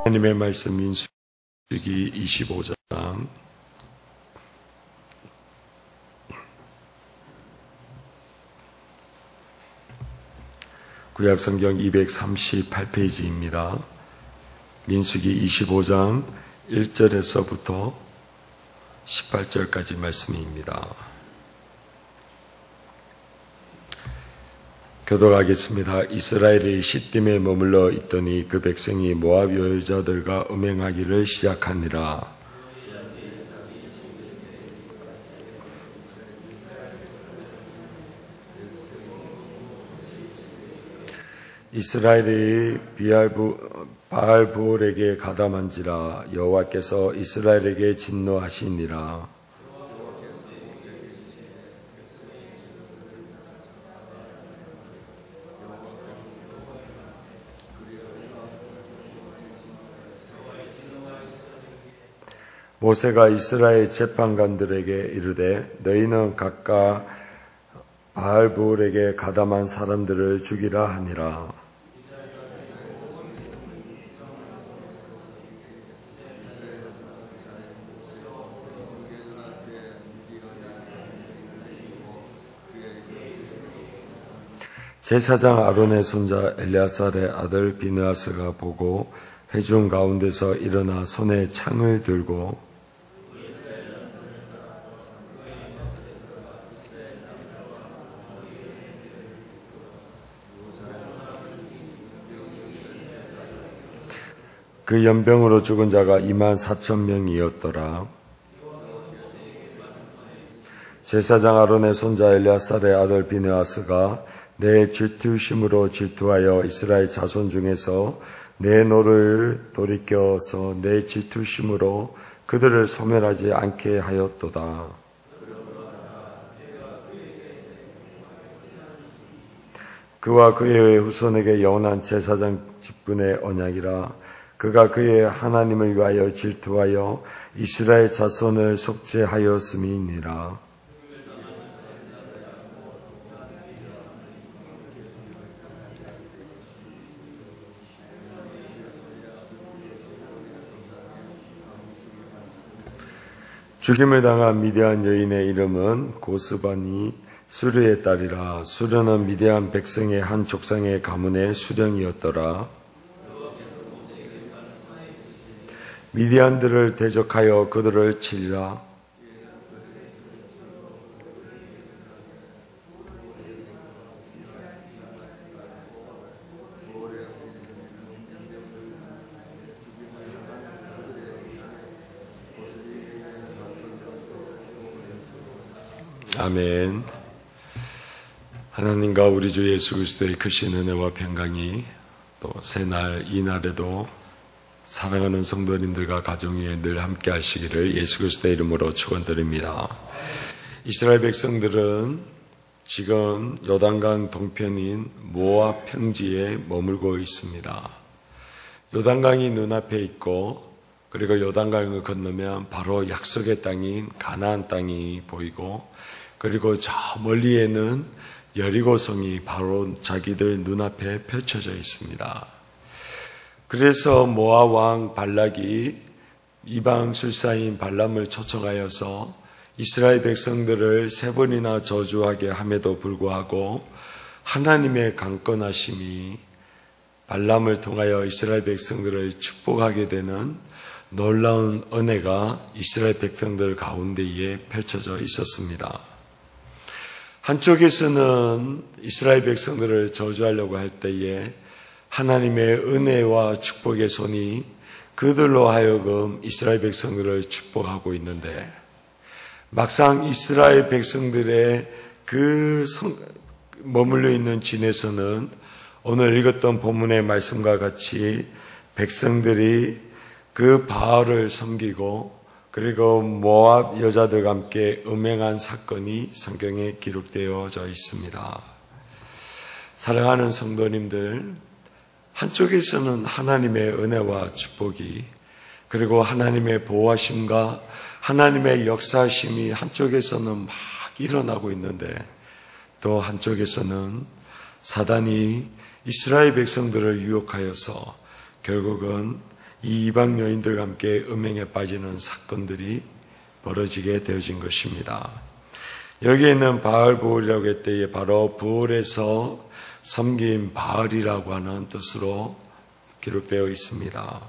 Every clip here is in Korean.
하나님의 말씀 민수기 25장 구약성경 238페이지입니다. 민수기 25장 1절에서부터 18절까지 말씀입니다. 교독하겠습니다. 이스라엘이 시딤에 머물러 있더니 그 백성이 모압 여자들과 음행하기를 시작하니라. 이스라엘이 바알브올에게 가담한지라. 여호와께서 이스라엘에게 진노하시니라. 모세가 이스라엘 재판관들에게 이르되 너희는 각각 바알브올에게 가담한 사람들을 죽이라 하니라. 제사장 아론의 손자 엘리아살의 아들 비느하스가 보고 회중 가운데서 일어나 손에 창을 들고 그 연병으로 죽은 자가 24,000명이었더라. 제사장 아론의 손자 엘리아살의 아들 비느하스가 내 질투심으로 질투하여 이스라엘 자손 중에서 내 노를 돌이켜서 내 질투심으로 그들을 소멸하지 않게 하였도다. 그와 그의 후손에게 영원한 제사장 직분의 언약이라. 그가 그의 하나님을 위하여 질투하여 이스라엘 자손을 속죄하였음이니라. 죽임을 당한 미디안 여인의 이름은 고스바니 수르의 딸이라. 수르는 미디안 백성의 한 족상의 가문의 수령이었더라. 미디안들을 대적하여 그들을 치리라. 아멘. 하나님과 우리 주 예수 그리스도의 크신 은혜와 평강이 또 새날 이날에도 사랑하는 성도님들과 가정 위에 늘 함께 하시기를 예수 그리스도의 이름으로 축원드립니다. 이스라엘 백성들은 지금 요단강 동편인 모압 평지에 머물고 있습니다. 요단강이 눈앞에 있고 그리고 요단강을 건너면 바로 약속의 땅인 가나안 땅이 보이고 그리고 저 멀리에는 여리고성이 바로 자기들 눈앞에 펼쳐져 있습니다. 그래서 모압 왕 발락이 이방 술사인 발람을 초청하여서 이스라엘 백성들을 3번이나 저주하게 함에도 불구하고 하나님의 강권하심이 발람을 통하여 이스라엘 백성들을 축복하게 되는 놀라운 은혜가 이스라엘 백성들 가운데에 펼쳐져 있었습니다. 한쪽에서는 이스라엘 백성들을 저주하려고 할 때에 하나님의 은혜와 축복의 손이 그들로 하여금 이스라엘 백성들을 축복하고 있는데 막상 이스라엘 백성들의 머물러 있는 진에서는 오늘 읽었던 본문의 말씀과 같이 백성들이 그 바알을 섬기고 그리고 모압 여자들과 함께 음행한 사건이 성경에 기록되어져 있습니다. 사랑하는 성도님들, 한쪽에서는 하나님의 은혜와 축복이 그리고 하나님의 보호하심과 하나님의 역사하심이 한쪽에서는 막 일어나고 있는데 또 한쪽에서는 사단이 이스라엘 백성들을 유혹하여서 결국은 이 이방 여인들과 함께 음행에 빠지는 사건들이 벌어지게 되어진 것입니다. 여기에 있는 바알부올이라고 할 때에 바로 부올에서 섬긴 바알이라고 하는 뜻으로 기록되어 있습니다.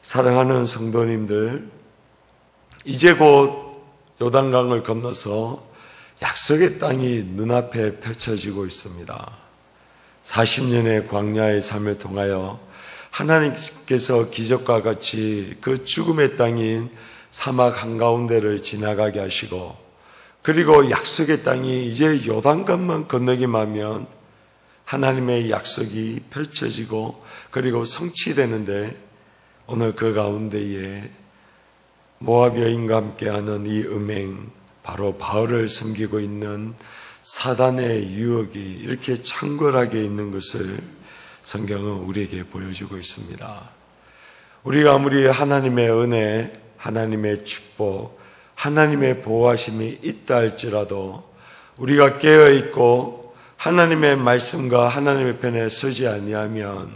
사랑하는 성도님들, 이제 곧 요단강을 건너서 약속의 땅이 눈앞에 펼쳐지고 있습니다. 40년의 광야의 삶을 통하여 하나님께서 기적과 같이 그 죽음의 땅인 사막 한가운데를 지나가게 하시고, 그리고 약속의 땅이 이제 요단강만 건너기만 하면 하나님의 약속이 펼쳐지고 그리고 성취되는데, 오늘 그 가운데에 모압 여인과 함께하는 이 음행, 바로 바알을 섬기고 있는 사단의 유혹이 이렇게 창궐하게 있는 것을 성경은 우리에게 보여주고 있습니다. 우리가 아무리 하나님의 은혜, 하나님의 축복, 하나님의 보호하심이 있다 할지라도 우리가 깨어있고 하나님의 말씀과 하나님의 편에 서지 아니하면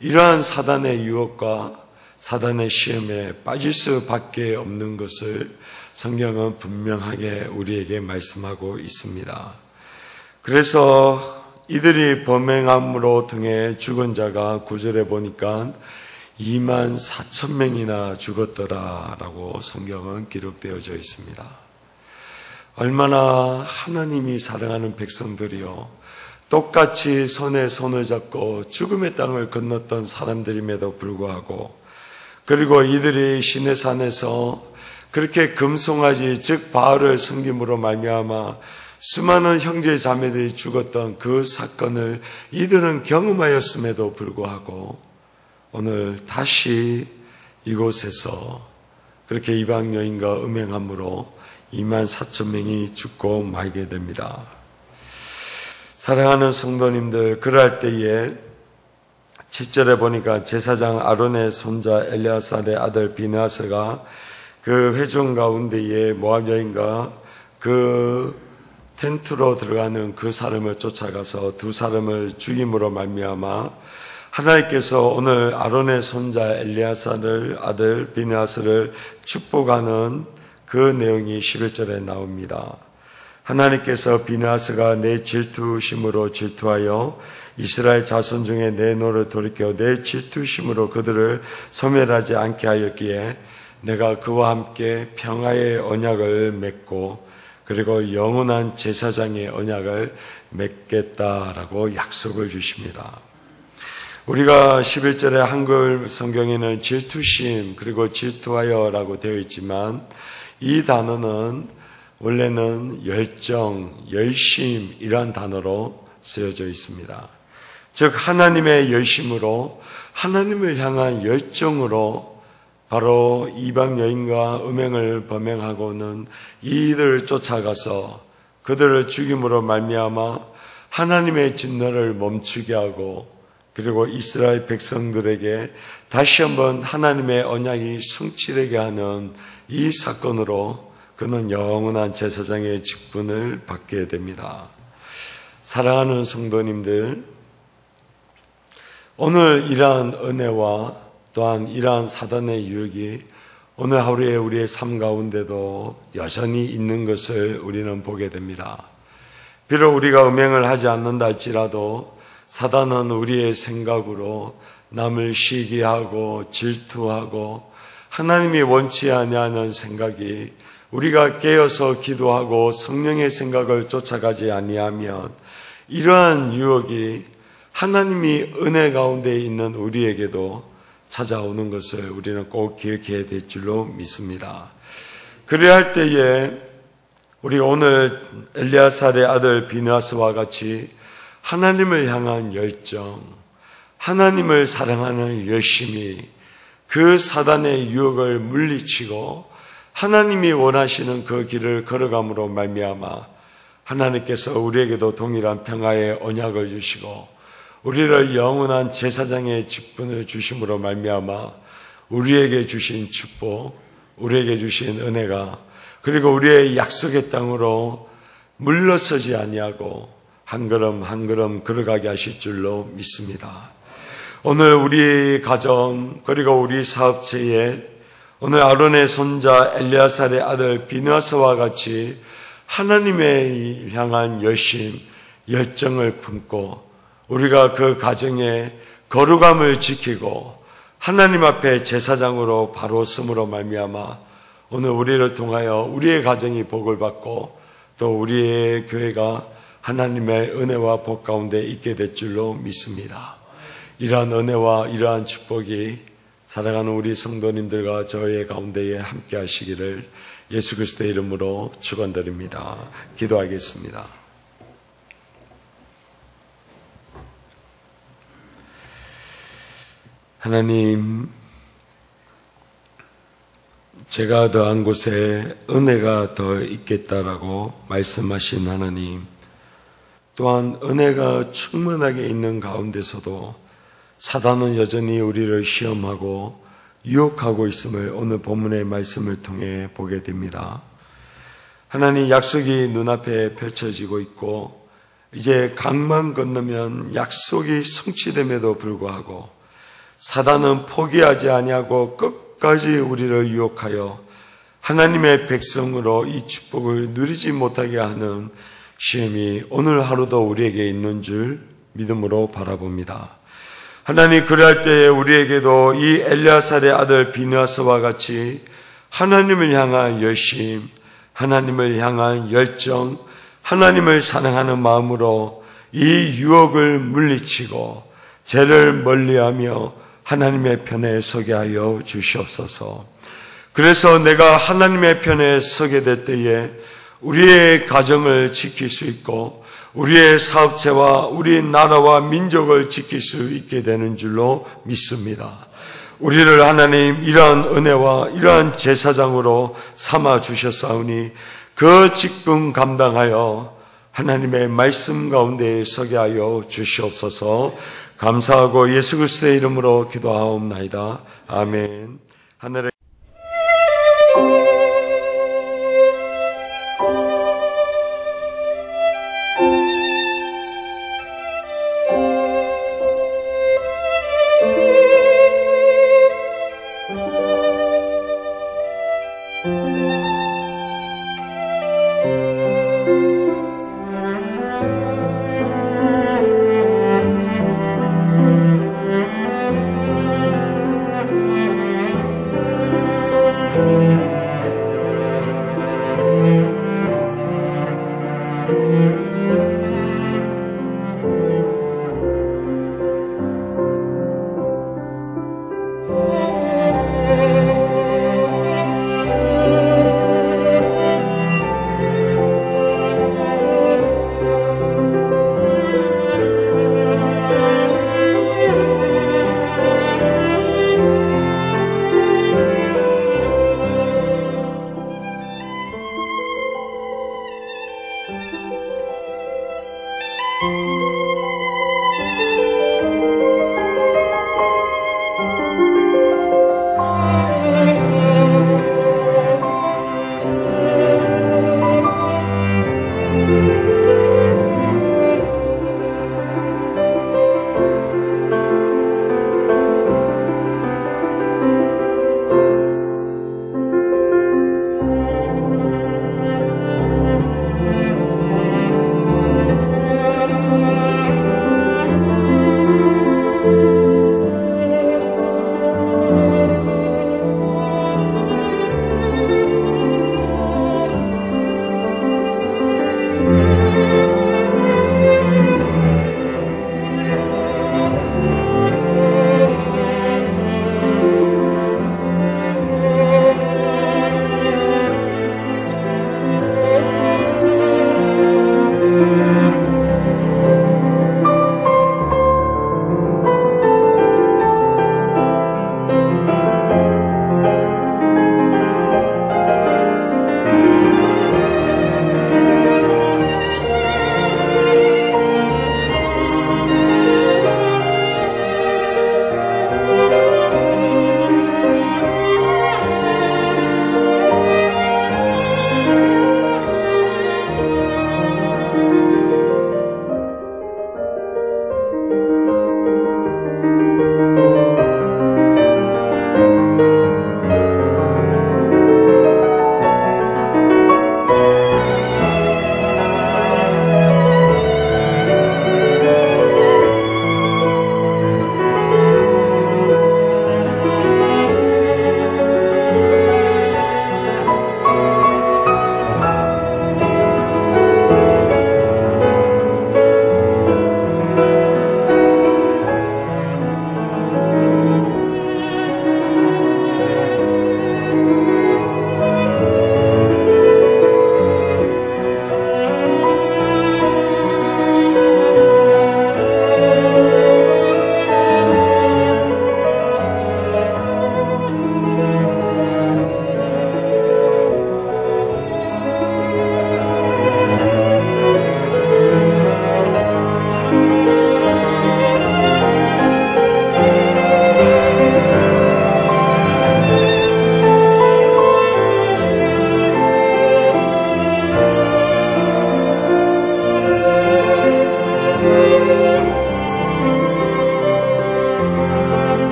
이러한 사단의 유혹과 사단의 시험에 빠질 수밖에 없는 것을 성경은 분명하게 우리에게 말씀하고 있습니다. 그래서 이들이 범행함으로 통해 죽은 자가 9절에 보니까 24,000명이나 죽었더라라고 성경은 기록되어져 있습니다. 얼마나 하나님이 사랑하는 백성들이요, 똑같이 손에 손을 잡고 죽음의 땅을 건넜던 사람들임에도 불구하고, 그리고 이들이 시내산에서 그렇게 금송아지 즉 바알을 섬김으로 말미암아 수많은 형제 자매들이 죽었던 그 사건을 이들은 경험하였음에도 불구하고 오늘 다시 이곳에서 그렇게 이방 여인과 음행함으로 24,000명이 죽고 말게 됩니다. 사랑하는 성도님들, 그럴 때에 7절에 보니까 제사장 아론의 손자 엘리아살의 아들 비느하스가 그 회중 가운데에 모압 여인과 그 텐트로 들어가는 그 사람을 쫓아가서 두 사람을 죽임으로 말미암아 하나님께서 오늘 아론의 손자 엘리아살의 아들 비느하스를 축복하는 그 내용이 11절에 나옵니다. 하나님께서 비느하스가 내 질투심으로 질투하여 이스라엘 자손 중에 내 노를 돌이켜 내 질투심으로 그들을 소멸하지 않게 하였기에 내가 그와 함께 평화의 언약을 맺고 그리고 영원한 제사장의 언약을 맺겠다라고 약속을 주십니다. 우리가 11절에 한글 성경에는 질투심 그리고 질투하여라고 되어 있지만 이 단어는 원래는 열정, 열심이란 단어로 쓰여져 있습니다. 즉 하나님의 열심으로, 하나님을 향한 열정으로 바로 이방 여인과 음행을 범행하고는 이들을 쫓아가서 그들을 죽임으로 말미암아 하나님의 진노를 멈추게 하고, 그리고 이스라엘 백성들에게 다시 한번 하나님의 언약이 성취되게 하는 이 사건으로 그는 영원한 제사장의 직분을 받게 됩니다. 사랑하는 성도님들, 오늘 이러한 은혜와 또한 이러한 사단의 유혹이 오늘 하루에 우리의 삶 가운데도 여전히 있는 것을 우리는 보게 됩니다. 비록 우리가 음행을 하지 않는다 할지라도 사단은 우리의 생각으로 남을 시기하고 질투하고 하나님이 원치 아니하는 생각이, 우리가 깨어서 기도하고 성령의 생각을 쫓아가지 아니하면 이러한 유혹이 하나님이 은혜 가운데 있는 우리에게도 찾아오는 것을 우리는 꼭 기억해야 될 줄로 믿습니다. 그래야 할 때에 우리 오늘 엘리아살의 아들 비느하스와 같이 하나님을 향한 열정, 하나님을 사랑하는 열심이 그 사단의 유혹을 물리치고 하나님이 원하시는 그 길을 걸어감으로 말미암아 하나님께서 우리에게도 동일한 평화의 언약을 주시고 우리를 영원한 제사장의 직분을 주심으로 말미암아 우리에게 주신 축복, 우리에게 주신 은혜가, 그리고 우리의 약속의 땅으로 물러서지 아니하고 한 걸음 한 걸음 걸어가게 하실 줄로 믿습니다. 오늘 우리 가정 그리고 우리 사업체에 오늘 아론의 손자 엘리아살의 아들 비느하스와 같이 하나님의 향한 열심, 열정을 품고 우리가 그 가정에 거룩함을 지키고 하나님 앞에 제사장으로 바로 섬으로 말미암아 오늘 우리를 통하여 우리의 가정이 복을 받고 또 우리의 교회가 하나님의 은혜와 복 가운데 있게 될 줄로 믿습니다. 이러한 은혜와 이러한 축복이 사랑하는 우리 성도님들과 저의 가운데에 함께 하시기를 예수 그리스도의 이름으로 축원드립니다. 기도하겠습니다. 하나님, 제가 더한 곳에 은혜가 더 있겠다라고 말씀하신 하나님, 또한 은혜가 충만하게 있는 가운데서도 사단은 여전히 우리를 시험하고 유혹하고 있음을 오늘 본문의 말씀을 통해 보게 됩니다. 하나님, 약속이 눈앞에 펼쳐지고 있고 이제 강만 건너면 약속이 성취됨에도 불구하고 사단은 포기하지 아니하고 끝까지 우리를 유혹하여 하나님의 백성으로 이 축복을 누리지 못하게 하는 시험이 오늘 하루도 우리에게 있는 줄 믿음으로 바라봅니다. 하나님, 그럴 때에 우리에게도 이 엘리아살의 아들 비느하스와 같이 하나님을 향한 열심, 하나님을 향한 열정, 하나님을 사랑하는 마음으로 이 유혹을 물리치고 죄를 멀리하며 하나님의 편에 서게 하여 주시옵소서. 그래서 내가 하나님의 편에 서게 될 때에 우리의 가정을 지킬 수 있고 우리의 사업체와 우리 나라와 민족을 지킬 수 있게 되는 줄로 믿습니다. 우리를 하나님 이러한 은혜와 이러한 제사장으로 삼아 주셨사오니 그 직분 감당하여 하나님의 말씀 가운데 서게 하여 주시옵소서. 감사하고 예수 그리스도의 이름으로 기도하옵나이다. 아멘. 하늘의